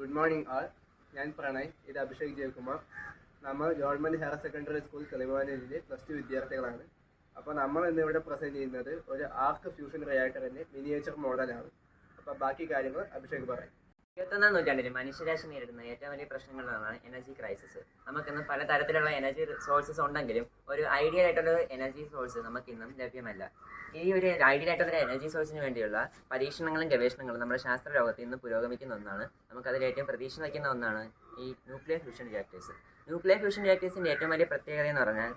Good morning ആൾ. ഞാൻ പ്രണയ്, ഇത് അഭിഷേക് ജയകുമാർ. നമ്മൾ ഗവൺമെൻറ് ഹയർ സെക്കൻഡറി സ്കൂൾ കിളിമാനൂരിലെ +2 വിദ്യാർത്ഥികളാണ്. അപ്പോൾ നമ്മൾ ഇന്നിവിടെ പ്രസൻറ്റ് ചെയ്യുന്നത് ഒരു ആർക്ക് ഫ്യൂഷൻ റിയാക്ടറിൻ്റെ മിനിയേച്ചർ മോഡലാണ്. അപ്പോൾ ബാക്കി കാര്യങ്ങൾ അഭിഷേക് പറയും. 21ാം നൂറ്റാണ്ടിൽ മനുഷ്യരാശി നേരിടുന്ന ഏറ്റവും വലിയ പ്രശ്നങ്ങളിലാണ് എനർജി ക്രൈസിസ്. നമുക്കിന്ന് പലതരത്തിലുള്ള എനർജി സോഴ്സസ് ഉണ്ടെങ്കിലും ഒരു ഐഡിയൽ ആയിട്ടുള്ള എനർജി സോഴ്സ് നമുക്കിന്നും ലഭ്യമല്ല. ഈ ഒരു ഐഡിയൽ ആയിട്ടുള്ള എനർജി സോഴ്സിന് വേണ്ടിയുള്ള പരീക്ഷണങ്ങളും ഗവേഷണങ്ങളും നമ്മുടെ ശാസ്ത്ര ലോകത്ത് ഇന്ന് പുരോഗമിക്കുന്ന ഒന്നാണ്. നമുക്കതിൽ ഏറ്റവും പ്രതീക്ഷ വയ്ക്കുന്ന ഒന്നാണ് ഈ nuclear fusion reactors. Nuclear fusion റിയാക്ടേഴ്സിൻ്റെ ഏറ്റവും വലിയ പ്രത്യേകത എന്ന് പറഞ്ഞാൽ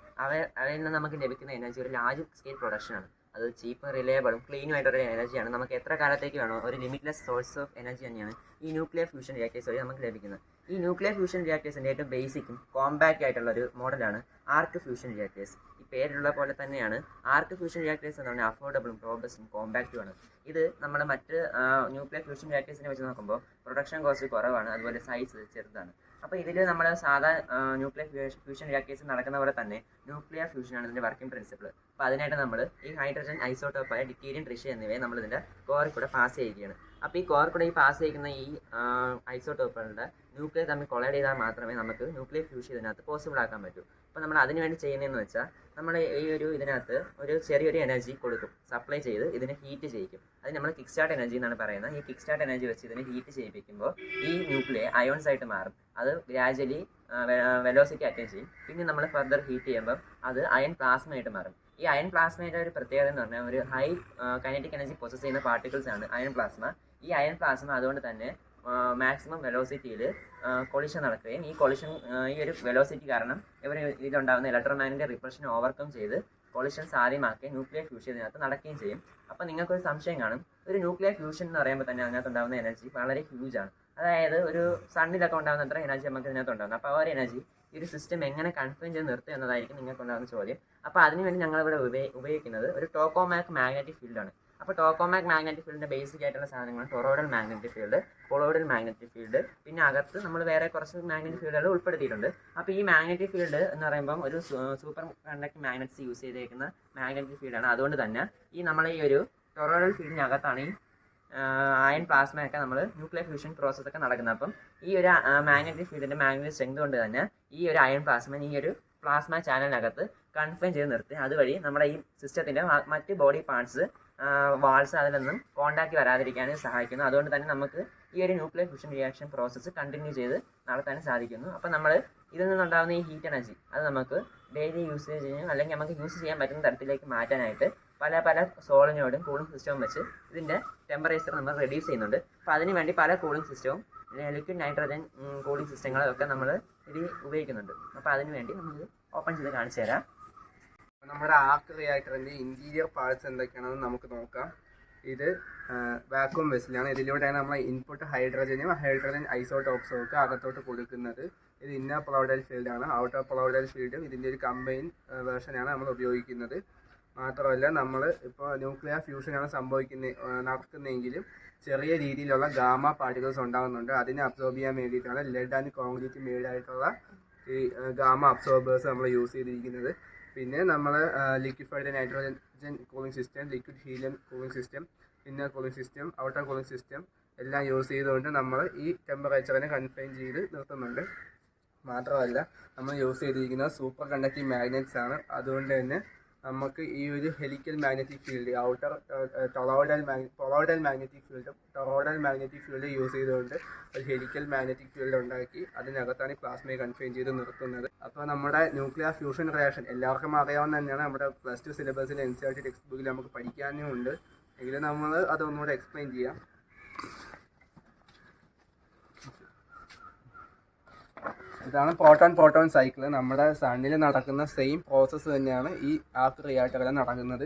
അവയിൽ നിന്ന് നമുക്ക് ലഭിക്കുന്ന എനർജി ഒരു ലാർജ് സ്കെയിൽ പ്രൊഡക്ഷനാണ്. അത് ചീപ്പും റിലയബിളും ക്ലീനും ആയിട്ടൊരു എനർജിയാണ്. നമുക്ക് എത്ര കാലത്തേക്ക് വേണോ ഒരു ലിമിറ്റ്ലെസ് സോഴ്സ് ഓഫ് എനർജി തന്നെയാണ് ഈ ന്യൂക്ലിയർ ഫ്യൂഷൻ റിയാക്ടേഴ്സ് വഴി നമുക്ക് ലഭിക്കുന്നത്. ഈ ന്യൂക്ലിയർ ഫ്യൂഷൻ റിയാക്ടേഴ്സിൻ്റെ ഏറ്റവും ബേസിക്കും കോമ്പാക്റ്റ് ആയിട്ടുള്ള ഒരു മോഡലാണ് ആർക്ക് ഫ്യൂഷൻ റിയാക്ടേഴ്സ്. ഈ പേരിലുള്ള പോലെ തന്നെയാണ് ആർക്ക് ഫ്യൂഷൻ റിയാക്ടേഴ്സ് എന്ന് പറഞ്ഞാൽ അഫോർഡബിളും റോബസ്റ്റും കോമ്പാക്റ്റുമാണ്. ഇത് നമ്മുടെ മറ്റ് ന്യൂക്ലിയർ ഫ്യൂഷൻ റിയാക്ടേഴ്സിനെ വെച്ച് നോക്കുമ്പോൾ പ്രൊഡക്ഷൻ കോസ്റ്റ് കുറവാണ്, അതുപോലെ സൈസ് ചെറുതാണ്. അപ്പോൾ ഇതിൽ നമ്മൾ സാധാ ന്യൂക്ലിയർ ഫ്യൂഷൻ റിയാക്ടേഴ്സ് നടക്കുന്ന പോലെ തന്നെ ന്യൂക്ലിയർ ഫ്യൂഷനാണ് ഇതിൻ്റെ വർക്കിംഗ് പ്രിൻസിപ്പിൾ. അപ്പോൾ അതിനായിട്ട് നമ്മൾ ഈ ഹൈഡ്രജൻ ഐസോട്ടോപ്പായ ഡ്യൂറ്റീരിയം ട്രിഷ്യം എന്നിവയെ നമ്മൾ ഇതിൻ്റെ കോറിൽ കൂടെ പാസ് ചെയ്യുകയാണ്. അപ്പോൾ ഈ കോറിൽ കൂടെ ഈ പാസ് ചെയ്യുന്ന ഈ ഐസോട്ടോപ്പുകളുടെ ന്യൂക്ലിയർ തമ്മിൽ കൊളൈഡ് ചെയ്താൽ മാത്രമേ നമുക്ക് ന്യൂക്ലിയർ ഫ്യൂഷൻ ഇതിനകത്ത് പോസിബിൾ ആക്കാൻ പറ്റൂ. അപ്പോൾ നമ്മൾ അതിന് വേണ്ടി ചെയ്യുന്നതെന്ന് വെച്ചാൽ നമ്മൾ ഈ ഇതിനകത്ത് ഒരു ചെറിയൊരു എനർജി കൊടുക്കും, സപ്ലൈ ചെയ്ത് ഇതിനെ ഹീറ്റ് ചെയ്യിക്കും. അത് നമ്മൾ കിക്ക് സ്റ്റാർട്ട് എനർജി എന്നാണ് പറയുന്നത്. ഈ കിക്ക് സ്റ്റാർട്ട് എനർജി വെച്ച് ഇതിനെ ഹീറ്റ് ചെയ്യിപ്പിക്കുമ്പോൾ ഈ ന്യൂക്ലിയർ അയോൺസ് ആയിട്ട് മാറും. അത് ഗ്രാജുവലി വെലോസിറ്റി അറ്റൈൻ ചെയ്യും. പിന്നെ നമ്മൾ ഫർദർ ഹീറ്റ് ചെയ്യുമ്പോൾ അത് അയൺ പ്ലാസ്മയായിട്ട് മാറും. ഈ അയൺ പ്ലാസ്മയുടെ ഒരു പ്രത്യേകത എന്ന് പറഞ്ഞാൽ ഒരു ഹൈ കൈനറ്റിക് എനർജി പൊസസ് ചെയ്യുന്ന പാർട്ടിക്കിൾസ് ആണ് അയൺ പ്ലാസ്മ. ഈ അയൺ പ്ലാസ്മ അതുകൊണ്ട് തന്നെ മാക്സിമം വെലോസിറ്റിയിൽ കൊളിഷൻ നടക്കുകയും ഈ കൊളിഷൻ ഈ ഒരു വെലോസിറ്റി കാരണം ഇതിലുണ്ടാകുന്ന ഇലക്ട്രോമാഗ്നറ്റിക് റിപ്പൾഷനെ ഓവർകം ചെയ്ത് കൊളിഷൻ സാധ്യമാക്കുകയും ന്യൂക്ലിയർ ഫ്യൂഷൻ ഇതിനകത്ത് നടക്കുകയും ചെയ്യും. അപ്പോൾ നിങ്ങൾക്കൊരു സംശയം കാണും, ഒരു ന്യൂക്ലിയർ ഫ്യൂഷൻ എന്ന് പറയുമ്പോൾ തന്നെ അതിനകത്ത് ഉണ്ടാകുന്ന എനർജി വളരെ ഹ്യൂജ് ആണ്. അതായത് ഒരു സണ്ണിലൊക്കെ ഉണ്ടാകുന്ന അത്ര എനർജി നമുക്ക് ഇതിനകത്ത് ഉണ്ടാകുന്നത്. അപ്പോൾ ആ ഒരു എനർജി ഈ ഒരു സിസ്റ്റം എങ്ങനെ കൺഫൈൻ ചെയ്ത് നിർത്തുക എന്നതായിരിക്കും നിങ്ങൾക്കുണ്ടാകുന്ന ചോദ്യം. അപ്പോൾ അതിനുവേണ്ടി ഞങ്ങളിവിടെ ഉപയോഗിക്കുന്നത് ഒരു ടോക്കോമാക് മാഗ്നറ്റിക് ഫീൽഡാണ്. അപ്പോൾ ടോക്കോമാക് മാഗ്നറ്റിക് ഫീൽഡിൻ്റെ ബേസിക് ആയിട്ടുള്ള സാധനങ്ങൾ toroidal magnetic field, colloidal magnetic field, പിന്നെ അകത്ത് നമ്മൾ വേറെ കുറച്ച് മാഗ്നറ്റിക് ഫീൽഡുകൾ ഉൾപ്പെടുത്തിയിട്ടുണ്ട്. അപ്പോൾ ഈ മാഗ്നറ്റിക് ഫീൽഡ് എന്ന് പറയുമ്പം ഒരു സൂപ്പർ കണ്ടക്ടിങ് മാഗ്നറ്റ്സ് യൂസ് ചെയ്തേക്കുന്ന മാഗ്നറ്റിക് ഫീൽഡാണ്. അതുകൊണ്ട് തന്നെ ഈ ഒരു ടൊറോയ്ഡൽ ഫീൽഡിനകത്താണ് ഈ അയൺ പ്ലാസ്മയൊക്കെ നമ്മൾ ന്യൂക്ലിയർ ഫ്യൂഷൻ പ്രോസസ്സൊക്കെ നടക്കുന്നത്. അപ്പം ഈ ഒരു മാഗ്നറ്റിക് ഫീൽഡിൻ്റെ മാഗ്നറ്റിക് സ്ട്രെങ്ത് കൊണ്ട് തന്നെ ഈ ഒരു അയൺ പ്ലാസ്മ ഈ ഒരു പ്ലാസ്മ ചാനലിനകത്ത് കൺഫൈൻ ചെയ്ത് നിർത്തി അതുവഴി നമ്മുടെ ഈ സിസ്റ്റത്തിൻ്റെ മറ്റ് ബോഡി പാർട്സ് വാൾസ് അതിലൊന്നും കോണ്ടാക്ട് വരാതിരിക്കാനും സഹായിക്കുന്നു. അതുകൊണ്ട് തന്നെ നമുക്ക് ഈ ഒരു nuclear fusion reaction process continue ചെയ്ത് നടത്താനും സാധിക്കുന്നു. അപ്പോൾ നമ്മൾ ഇതിൽ നിന്നുണ്ടാകുന്ന ഈ ഹീറ്റ് എനർജി അത് നമുക്ക് ഡെയിലി യൂസേജിന് അല്ലെങ്കിൽ നമുക്ക് യൂസ് ചെയ്യാൻ പറ്റുന്ന തരത്തിലേക്ക് മാറ്റാനായിട്ട് പല സോളിനോടും കൂളിംഗ് സിസ്റ്റവും വെച്ച് ഇതിൻ്റെ ടെമ്പറേച്ചർ നമ്മൾ റെഡ്യൂസ് ചെയ്യുന്നുണ്ട്. അപ്പോൾ അതിന് വേണ്ടി പല കൂളിംഗ് സിസ്റ്റവും ലിക്വിഡ് നൈട്രജൻ കൂളിംഗ് സിസ്റ്റങ്ങളൊക്കെ നമ്മൾ ഇത് ഉപയോഗിക്കുന്നുണ്ട്. അപ്പോൾ അതിന് വേണ്ടി നമുക്ക് ഓപ്പൺ ചെയ്ത് കാണിച്ചു തരാം. നമ്മുടെ ആർക്ക് റിയാക്ടറിൻ്റെ ഇൻറ്റീരിയർ പാർട്സ് എന്തൊക്കെയാണെന്ന് നമുക്ക് നോക്കാം. ഇത് വാക്വം വെസലാണ്. ഇതിലൂടെയാണ് നമ്മൾ ഇൻപുട്ട് ഹൈഡ്രജൻ ഐസോടോപ്സും ഒക്കെ അകത്തോട്ട് കൊടുക്കുന്നത്. ഇത് ഇന്നർ പൊളോയ്ഡൽ ഫീൽഡാണ്. ഔട്ടർ പൊളോയ്ഡൽ ഫീൽഡും ഇതിൻ്റെ ഒരു കമ്പൈൻ വേർഷനാണ് നമ്മൾ ഉപയോഗിക്കുന്നത്. മാത്രമല്ല നമ്മൾ ഇപ്പോൾ ന്യൂക്ലിയർ ഫ്യൂഷനാണ് നടക്കുന്നതെങ്കിലും ചെറിയ രീതിയിലുള്ള ഗാമ പാർട്ടിക്കിൾസ് ഉണ്ടാകുന്നുണ്ട്. അതിനെ അബ്സോർബ് ചെയ്യാൻ വേണ്ടിയിട്ടാണ് ലെഡ് ആൻഡ് കോൺക്രീറ്റ് മെയ്ഡ് ആയിട്ടുള്ള ഈ ഗാമ അബ്സോർബേഴ്സ് നമ്മൾ യൂസ് ചെയ്തിരിക്കുന്നത്. പിന്നെ നമ്മൾ liquefied nitrogen cooling system, liquid helium cooling system, inner cooling system, outer cooling system എല്ലാം യൂസ് ചെയ്തുകൊണ്ട് നമ്മൾ ഈ ടെമ്പറേച്ചറിനെ കൺഫൈൻ ചെയ്ത് നിർത്തുന്നുണ്ട്. മാത്രമല്ല നമ്മൾ യൂസ് ചെയ്തിരിക്കുന്നത് സൂപ്പർ കണ്ടക്റ്റിംഗ് മാഗ്നറ്റ്സ് ആണ്. അതുകൊണ്ട് തന്നെ നമുക്ക് ഈ ഒരു ഹെലിക്കൽ മാഗ്നറ്റിക് ഫീൽഡ് പൊളോയ്ഡൽ മാഗ്നറ്റിക് ഫീൽഡും ടൊറോയ്ഡൽ മാഗ്നറ്റിക് ഫീൽഡ് യൂസ് ചെയ്തുകൊണ്ട് ഒരു ഹെലിക്കൽ മാഗ്നറ്റിക് ഫീൽഡ് ഉണ്ടാക്കി അതിനകത്താണ് പ്ലാസ്മയെ കൺഫൈൻ ചെയ്ത് നിർത്തുന്നത്. അപ്പോൾ നമ്മുടെ ന്യൂക്ലിയർ ഫ്യൂഷൻ റിയാക്ഷൻ എല്ലാവർക്കും അറിയാവുന്ന തന്നെയാണ്. നമ്മുടെ +2 സിലബസിൽ NCERT ടെക്സ്റ്റ് ബുക്കിൽ നമുക്ക് പഠിക്കാനും ഉണ്ട്. എങ്കിലും നമ്മൾ അതൊന്നുകൂടെ എക്സ്പ്ലെയിൻ ചെയ്യാം. ഇതാണ് പ്രോട്ടോൺ സൈക്കിൾ. നമ്മുടെ സണ്ണിൽ നടക്കുന്ന സെയിം പ്രോസസ്സ് തന്നെയാണ് ഈ ആർക്ക് റിയാക്ടറിൽ നടക്കുന്നത്.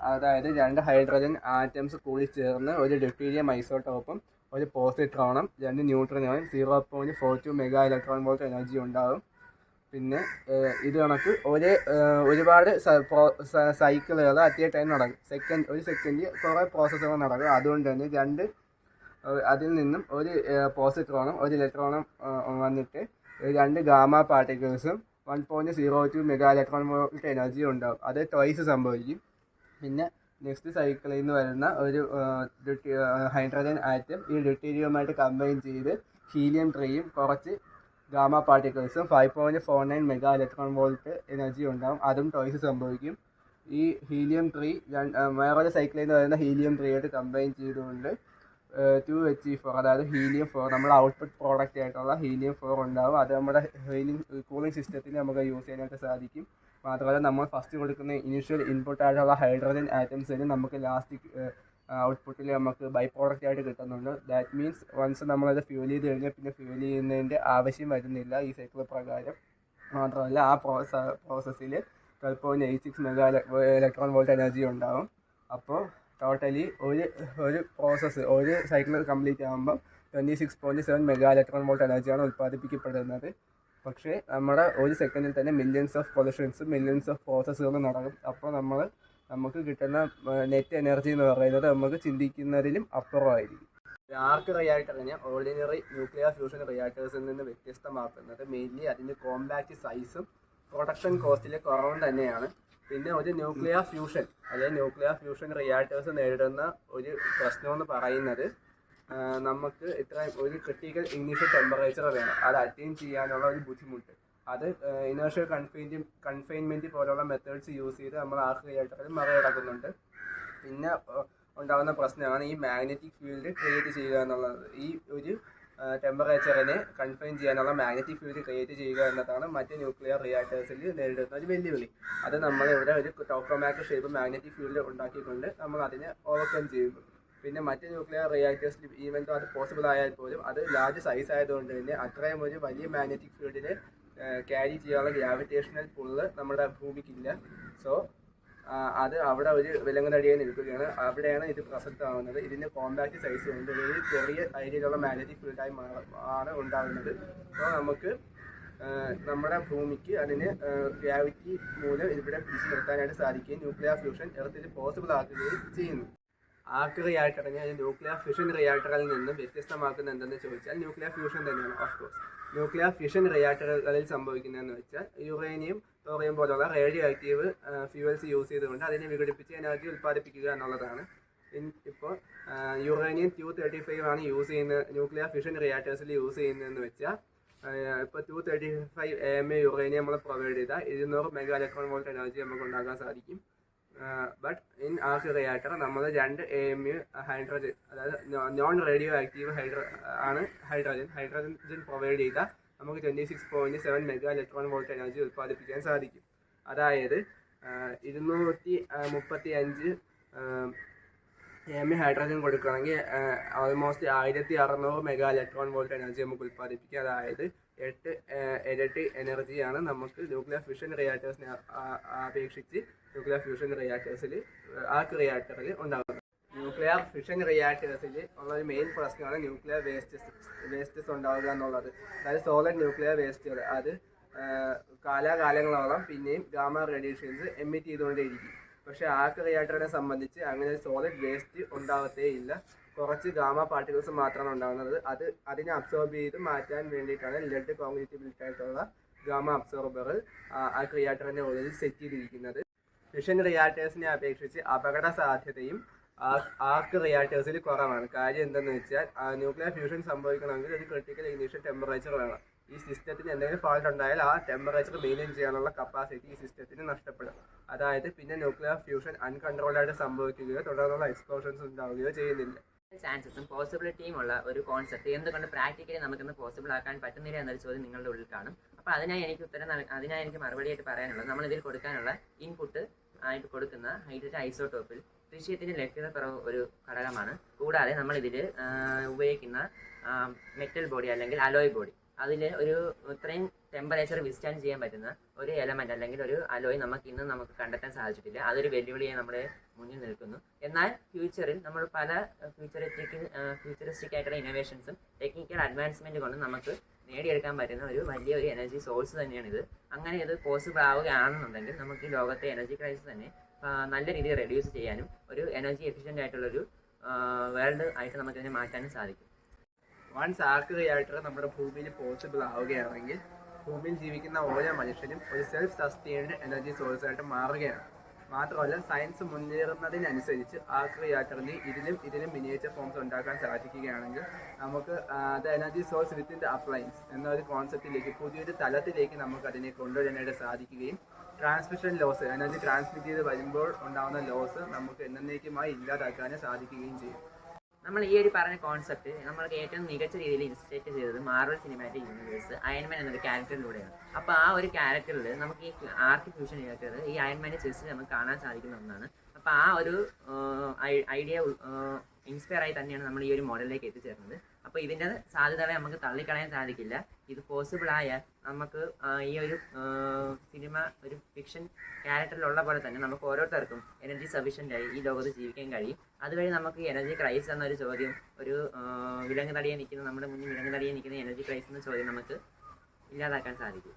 അതായത് 2 ഹൈഡ്രജൻ ആറ്റംസ് കൂടി ചേർന്ന് ഒരു ഡ്യൂട്ടീരിയം ഐസോടോപ്പും ഒരു പോസിട്രോണും 2 ന്യൂട്രോണും 0.42 മെഗാ ഇലക്ട്രോൺ വോൾട്ട് എനർജി ഉണ്ടാകും. പിന്നെ ഇത് കണക്ക് ഒരുപാട് സൈക്കിളുകൾ അറ്റ് എ ടൈം നടക്കും. ഒരു സെക്കൻഡിൽ കുറേ പ്രോസസ്സുകൾ നടക്കും. അതുകൊണ്ട് തന്നെ അതിൽ നിന്നും ഒരു പോസിട്രോണും ഒരു ഇലക്ട്രോണും വന്നിട്ട് 2 ഗാമ പാർട്ടിക്കിൾസും 1.02 മെഗാ ഇലക്ട്രോൺ വോൾട്ട് എനർജി ഉണ്ടാകും. അത് ട്വൈസ് സംഭവിക്കും. പിന്നെ നെക്സ്റ്റ് സൈക്കിളിൽ നിന്ന് വരുന്ന ഒരു ഹൈഡ്രജൻ ആറ്റം ഈ ഡ്യൂട്ടീരിയവുമായിട്ട് കമ്പൈൻ ചെയ്ത് ഹീലിയം 3യും കുറച്ച് ഗാമ പാർട്ടിക്കിൾസും 5.49 മെഗാ ഇലക്ട്രോൺ വോൾട്ട് എനർജി ഉണ്ടാകും. അതും ടോയ്സ് സംഭവിക്കും. ഈ ഹീലിയം 3 വേറൊരു സൈക്കിളിൽ നിന്ന് വരുന്ന ഹീലിയം 3 കമ്പൈൻ ചെയ്തുകൊണ്ട് 2He4 അതായത് ഹീലിയം 4 നമ്മുടെ ഔട്ട്പുട്ട് പ്രോഡക്റ്റ് ആയിട്ടുള്ള ഹീലിയം 4 ഉണ്ടാകും. അത് നമ്മുടെ കൂളിംഗ് സിസ്റ്റത്തിൽ നമുക്ക് യൂസ് ചെയ്യാനായിട്ട് സാധിക്കും. മാത്രമല്ല നമ്മൾ ഫസ്റ്റ് കൊടുക്കുന്ന ഇനീഷ്യൽ ഇൻപുട്ട് ആയിട്ടുള്ള ഹൈഡ്രജൻ ആറ്റംസിന് നമുക്ക് ലാസ്റ്റ് ഔട്ട്പുട്ടിൽ നമുക്ക് ബൈ പ്രോഡക്റ്റ് ആയിട്ട് കിട്ടുന്നുണ്ട്. ദാറ്റ് മീൻസ് വൺസ് നമ്മളത് ഫ്യൂൽ ചെയ്ത് കഴിഞ്ഞാൽ പിന്നെ ഫ്യൂൽ ചെയ്യുന്നതിൻ്റെ ആവശ്യം വരുന്നില്ല ഈ സൈക്കിൾ പ്രകാരം. മാത്രമല്ല ആ പ്രോസസ്സിൽ 12.86 മെഗാ ഇലക്ട്രോൺ വോൾട്ട് എനർജി ഉണ്ടാകും. അപ്പോൾ ടോട്ടലി ഒരു പ്രോസസ്സ് ഒരു സൈക്കിൾ കംപ്ലീറ്റ് ആകുമ്പോൾ 26.7 മെഗാ ഇലക്ട്രോൺ വോൾട്ട് എനർജിയാണ് ഉൽപ്പാദിപ്പിക്കപ്പെടുന്നത്. പക്ഷേ നമ്മുടെ ഒരു സെക്കൻഡിൽ തന്നെ മില്യൺസ് ഓഫ് കൊളിഷൻസും മില്യൺസ് ഓഫ് പ്രോസസ്സുകളും നടക്കും. അപ്പോൾ നമുക്ക് കിട്ടുന്ന നെറ്റ് എനർജി എന്ന് പറയുന്നത് നമുക്ക് ചിന്തിക്കുന്നതിലും അപ്പുറമായിരിക്കും. ആർക്ക് റിയാക്ടറിനെ ഓർഡിനറി ന്യൂക്ലിയർ ഫ്യൂഷൻ റിയാക്ടേഴ്സിൽ നിന്ന് വ്യത്യസ്തമാക്കുന്നത് മെയിൻലി അതിൻ്റെ കോമ്പാക്റ്റ് സൈസും പ്രൊഡക്ഷൻ കോസ്റ്റിലെ കുറവും തന്നെയാണ്. പിന്നെ ഒരു ന്യൂക്ലിയർ ഫ്യൂഷൻ അല്ലെങ്കിൽ ന്യൂക്ലിയർ ഫ്യൂഷൻ റിയാക്ടേഴ്സ് നേരിടുന്ന ഒരു പ്രശ്നമെന്ന് പറയുന്നത് നമുക്ക് ഒരു ക്രിട്ടിക്കൽ ഇനീഷ്യൽ ടെമ്പറേച്ചർ വേണം. അത് അറ്റൈൻ ചെയ്യാനുള്ള ഒരു ബുദ്ധിമുട്ട്. അത് ഇനേർഷ്യൽ കൺഫൈൻമെൻറ്റ് പോലുള്ള മെത്തേഡ്സ് യൂസ് ചെയ്ത് നമ്മൾ ആർക്ക് റിയാക്ടറിൽ മറികടക്കുന്നുണ്ട്. പിന്നെ ഉണ്ടാകുന്ന പ്രശ്നമാണ് ഈ മാഗ്നറ്റിക് ഫീൽഡ് ക്രിയേറ്റ് ചെയ്യുക എന്നുള്ളത്. ഈ ഒരു ടെമ്പറേച്ചറിനെ കൺഫൈൻ ചെയ്യാനുള്ള മാഗ്നറ്റിക് ഫീൽഡ് ക്രിയേറ്റ് ചെയ്യുക എന്നതാണ് മറ്റ് ന്യൂക്ലിയർ റിയാക്ടേഴ്സിൽ നേരിടുന്ന ഒരു വെല്ലുവിളി. അത് നമ്മളിവിടെ ഒരു ടോക്രോമാക്ക് ഷേപ്പ് മാഗ്നറ്റിക് ഫീൽഡ് ഉണ്ടാക്കിക്കൊണ്ട് നമ്മൾ അതിനെ ഓവർകം ചെയ്യുന്നു. പിന്നെ മറ്റ് ന്യൂക്ലിയർ റിയാക്ടേഴ്സിൽ ഈവൻ അത് പോസിബിൾ ആയാൽ പോലും അത് ലാർജ് സൈസ് ആയതുകൊണ്ട് തന്നെ അത്രയും ഒരു വലിയ മാഗ്നറ്റിക് ഫീൽഡിനെ ക്യാരി ചെയ്യാനുള്ള ഗ്രാവിറ്റേഷണൽ പുള്ള് നമ്മുടെ ഭൂമിക്കില്ല. സോ അത് അവിടെ ഒരു വിലങ്ങുതടിയായി നിൽക്കുകയാണ്. അവിടെയാണ് ഇത് പ്രസക്തമാകുന്നത്. ഇതിൻ്റെ കോമ്പാക്റ്റ് സൈസ് കൊണ്ട് ഒരു ചെറിയ ഐഡിയയിലുള്ള മാഗ്നറ്റിക് ഫീൽഡായി ആണ് ഉണ്ടാകുന്നത്. സോ നമുക്ക് നമ്മുടെ ഭൂമിക്ക് അതിന് ഗ്രാവിറ്റി മൂലം ഇവിടെ പിടിച്ചു നിർത്താനായിട്ട് സാധിക്കുകയും ന്യൂക്ലിയർ ഫ്യൂഷൻ എർത്തിൽ പോസിബിൾ ആക്കുകയും ചെയ്യുന്നു. ആർക്ക് റിയാക്ടറിനെ ന്യൂക്ലിയർ ഫിഷൻ റിയാക്ടറിൽ നിന്നും വ്യത്യസ്തമാക്കുന്ന എന്തെന്ന് ചോദിച്ചാൽ ന്യൂക്ലിയർ ഫ്യൂഷൻ തന്നെയാണ്. ഓഫ് കോഴ്സ് ന്യൂക്ലിയർ ഫിഷൻ റിയാക്ടറുകളിൽ സംഭവിക്കുന്നതെന്ന് വെച്ചാൽ യുറേനിയം തോറിയം പോലുള്ള റേഡിയോ ആക്റ്റീവ് ഫ്യൂവൽസ് യൂസ് ചെയ്തുകൊണ്ട് അതിനെ വിഘടിപ്പിച്ച് എനർജി ഉൽപ്പാദിപ്പിക്കുക എന്നുള്ളതാണ്. ഇപ്പോൾ യുറേനിയം 235 ആണ് യൂസ് ചെയ്യുന്ന ന്യൂക്ലിയർ ഫിഷൻ റിയാക്ടേഴ്സിൽ യൂസ് ചെയ്യുന്നതെന്ന് വെച്ചാൽ ഇപ്പോൾ 235 AMA യുറേനിയം നമ്മൾ പ്രൊവൈഡ് ചെയ്താൽ 200 മെഗാ ഇലക്ട്രോൺ വോൾട്ട് എനർജി നമുക്ക് ഉണ്ടാക്കാൻ സാധിക്കും. ബട്ട് ഇൻ ആർക്ക് റിയാക്ടർ നമ്മൾ 2 AMU ഹൈഡ്രജൻ അതായത് non radio active hydrogen provide ചെയ്താൽ നമുക്ക് 26.7 മെഗാ ഇലക്ട്രോൺ വോൾട്ട് എനർജി ഉൽപ്പാദിപ്പിക്കാൻ സാധിക്കും. അതായത് 235 AMU ഹൈഡ്രജൻ കൊടുക്കുകയാണെങ്കിൽ almost 1600 mega electron volt energy നമുക്ക് ഉൽപ്പാദിപ്പിക്കുക. അതായത് 8 ഇരട്ടി എനർജിയാണ് നമുക്ക് ന്യൂക്ലിയർ ഫിഷൻ റിയാക്ടേഴ്സിനെ അപേക്ഷിച്ച് ന്യൂക്ലിയർ ഫ്യൂഷൻ റിയാക്ടേഴ്സിൽ ആർക്ക് റിയാക്ടറിൽ ഉണ്ടാകുന്നത്. ന്യൂക്ലിയർ ഫിഷൻ റിയാക്ടേഴ്സിൽ ഉള്ളൊരു മെയിൻ പ്രശ്നമാണ് ന്യൂക്ലിയർ വേസ്റ്റസ് ഉണ്ടാവുക എന്നുള്ളത്. അതായത് സോളിഡ് ന്യൂക്ലിയർ വേസ്റ്റുകൾ അത് കാലാകാലങ്ങളോളം പിന്നെയും ഗാമ റേഡിയേഷൻസ് എമിറ്റ് ചെയ്തുകൊണ്ടേയിരിക്കും. പക്ഷേ ആർക്ക് റിയാക്ടറിനെ സംബന്ധിച്ച് അങ്ങനെ സോളിഡ് വേസ്റ്റ് ഉണ്ടാകത്തേ ഇല്ല. കുറച്ച് ഗാമ പാർട്ടിക്കിൾസ് മാത്രമാണ് ഉണ്ടാകുന്നത്. അതിനെ അബ്സോർബ് ചെയ്ത് മാറ്റാൻ വേണ്ടിയിട്ടാണ് ലെഡ് കോൺഗ്രീറ്റബിലിറ്റി ആയിട്ടുള്ള ഗാമ അബ്സോർബർ ആർക്ക് റിയാക്ടറിൻ്റെ ഉള്ളിൽ സെറ്റ് ചെയ്തിരിക്കുന്നത്. ഫിഷൻ റിയാക്ടേഴ്സിനെ അപേക്ഷിച്ച് അപകട സാധ്യതയും ആർക്ക് റിയാക്ടേഴ്സിൽ കുറവാണ്. കാര്യം എന്തെന്ന് വെച്ചാൽ ന്യൂക്ലിയർ ഫ്യൂഷൻ സംഭവിക്കണമെങ്കിൽ ഒരു ക്രിട്ടിക്കൽ ഇനീഷ്യൽ ടെമ്പറേച്ചർ വേണം. ഈ സിസ്റ്റത്തിന് എന്തെങ്കിലും ഫാൾട്ട് ഉണ്ടായാൽ ആ ടെമ്പറേച്ചർ മെയിൻറ്റെയിൻ ചെയ്യാനുള്ള കപ്പാസിറ്റി ഈ സിസ്റ്റത്തിന് നഷ്ടപ്പെടും. അതായത് പിന്നെ ന്യൂക്ലിയർ ഫ്യൂഷൻ അൺകൺട്രോൾഡായിട്ട് സംഭവിക്കുകയോ തുടർന്നുള്ള എക്സ്പ്ലോഷൻസ് ഉണ്ടാവുകയോ ചെയ്യുന്നില്ല. ചാൻസസും പോസിബിലിറ്റിയും ഉള്ള ഒരു കോൺസെപ്റ്റ് എന്തുകൊണ്ട് പ്രാക്ടിക്കലി നമുക്കിന്ന് പോസിബിൾ ആക്കാൻ പറ്റുന്നില്ല എന്നൊരു ചോദ്യം നിങ്ങളുടെ ഉള്ളിൽ കാണും. അപ്പോൾ അതിനായി എനിക്ക് മറുപടിയായിട്ട് പറയാനുള്ളത് നമ്മളിതിൽ കൊടുക്കാനുള്ള ഇൻപുട്ട് ആയിട്ട് കൊടുക്കുന്ന ഹൈഡ്രജൻ ഐസോട്ടോപ്പിൽ ട്രിഷ്യത്തിന് ലഭ്യത കുറവ് ഒരു ഘടകമാണ്. കൂടാതെ നമ്മളിതിൽ ഉപയോഗിക്കുന്ന മെറ്റൽ ബോഡി അല്ലെങ്കിൽ അലോയ് ബോഡി അതിൽ ഒരു ഇത്രയും ടെമ്പറേച്ചർ വിസ്റ്റാൻഡ് ചെയ്യാൻ പറ്റുന്ന ഒരു എലമെന്റ് അല്ലെങ്കിൽ ഒരു അലോയ് നമുക്ക് കണ്ടെത്താൻ സാധിച്ചിട്ടില്ല. അതൊരു വെല്ലുവിളിയായി നമ്മുടെ മുന്നിൽ നിൽക്കുന്നു. എന്നാൽ ഫ്യൂച്ചറിൽ നമ്മൾ പല ഫ്യൂച്ചറിസ്റ്റിക് ആയിട്ടുള്ള ഇന്നോവേഷൻസും ടെക്നിക്കൽ അഡ്വാൻസ്മെന്റ് കൊണ്ട് നമുക്ക് നേടിയെടുക്കാൻ പറ്റുന്ന ഒരു വലിയൊരു എനർജി സോഴ്സ് തന്നെയാണിത്. അങ്ങനെ ഇത് പോസിബിൾ ആവുകയാണെന്നുണ്ടെങ്കിൽ നമുക്ക് ഈ ലോകത്തെ എനർജി ക്രൈസിസ് തന്നെ നല്ല രീതിയിൽ റെഡ്യൂസ് ചെയ്യാനും ഒരു എനർജി എഫിഷ്യൻ്റ് ആയിട്ടുള്ളൊരു വേൾഡ് ആയിട്ട് നമുക്കിതിനെ മാറ്റാനും സാധിക്കും. വൺസ് ആർക്ക് റിയാക്ടർ നമ്മുടെ ഭൂമിയിൽ പോസിബിൾ ആവുകയാണെങ്കിൽ ഭൂമിയിൽ ജീവിക്കുന്ന ഓരോ മനുഷ്യനും ഒരു സെൽഫ് സസ്റ്റെയിൻഡ് എനർജി സോഴ്സായിട്ട് മാറുകയാണ്. മാത്രമല്ല സയൻസ് മുന്നേറുന്നതിനനുസരിച്ച് ആർക്ക് റിയാക്ടറിന് ഇതിലും മിനിയേച്ചർ ഫോംസ് ഉണ്ടാക്കാൻ സാധിക്കുകയാണെങ്കിൽ നമുക്ക് the energy source within the appliance എന്നൊരു കോൺസെപ്റ്റിലേക്ക് പുതിയൊരു തലത്തിലേക്ക് നമുക്ക് അതിനെ കൊണ്ടുവരാനായിട്ട് സാധിക്കുകയും ട്രാൻസ്മിഷൻ ലോസ് എനർജി ട്രാൻസ്മിറ്റ് ചെയ്ത് വരുമ്പോൾ ഉണ്ടാകുന്ന ലോസ് നമുക്ക് എന്നേക്കുമായി ഇല്ലാതാക്കാനും സാധിക്കുകയും ചെയ്യും. നമ്മൾ ഈ ഒരു പറഞ്ഞ കോൺസെപ്റ്റ് നമ്മൾക്ക് ഏറ്റവും മികച്ച രീതിയിൽ ഇൻസ്റ്റേറ്റ് ചെയ്തത് മാർവൽ സിനിമാറ്റിക് യൂണിവേഴ്സ് അയൺമാൻ എന്നൊരു ക്യാരക്ടറിലൂടെയാണ്. അപ്പോൾ ആ ഒരു ക്യാരക്ടറിൽ നമുക്ക് ഈ ആർക്ക് ഫ്യൂഷൻ റിയാക്ടർ ഈ അയൺമാൻ്റെ ചെസ്സിൽ നമുക്ക് കാണാൻ സാധിക്കുന്ന ഒന്നാണ്. അപ്പോൾ ആ ഒരു ഐഡിയ ഇൻസ്പയർ ആയി തന്നെയാണ് നമ്മൾ ഈ ഒരു മോഡലിലേക്ക് എത്തിച്ചേർന്നത്. അപ്പോൾ ഇതിൻ്റെ സാധ്യതകളെ നമുക്ക് തള്ളിക്കളയാൻ സാധിക്കില്ല. ഇത് പോസിബിൾ ആയാൽ നമുക്ക് ഈ ഒരു സിനിമ ഒരു ഫിക്ഷൻ ക്യാരക്ടറിലുള്ള പോലെ തന്നെ നമുക്ക് ഓരോരുത്തർക്കും എനർജി സഫീഷ്യൻ്റ് ആയി ഈ ലോകത്ത് ജീവിക്കാൻ കഴിയും. അതുവഴി നമുക്ക് എനർജി ക്രൈസ് എന്നൊരു ചോദ്യം, ഒരു നമ്മുടെ മുന്നിൽ വിലങ്ങ് തടിയെ നിൽക്കുന്ന എനർജി ക്രൈസ് എന്ന ചോദ്യം നമുക്ക് ഇല്ലാതാക്കാൻ സാധിക്കും.